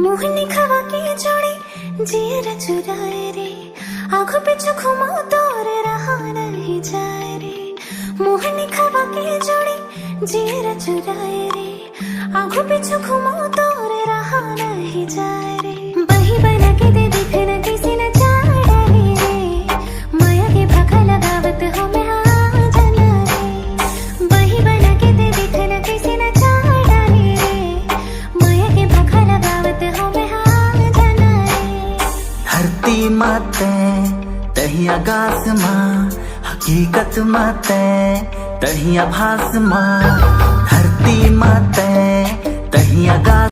मोहनी खवा के जोड़ी जीर चुराए रे, आंखों पे घुमा तोर रहा नहीं जाए रे। मोहनी खवा के जोड़ी जीर चुराए रे, आंखों पे घुमा तोर रहा नहीं जाए रे। बही बना के दे दिख न किसी न जाए रे, माया के भाखा लगावत हो मैं हाँ जाना रे। बही बना के दे दिख न किसी न जाए रे, माया के भाखा लगावत हो मैं हाँ जाना रे। धरती माते तही आकाश माँ, हकीकत माते तही आभास माँ। धरती माते तही आकाश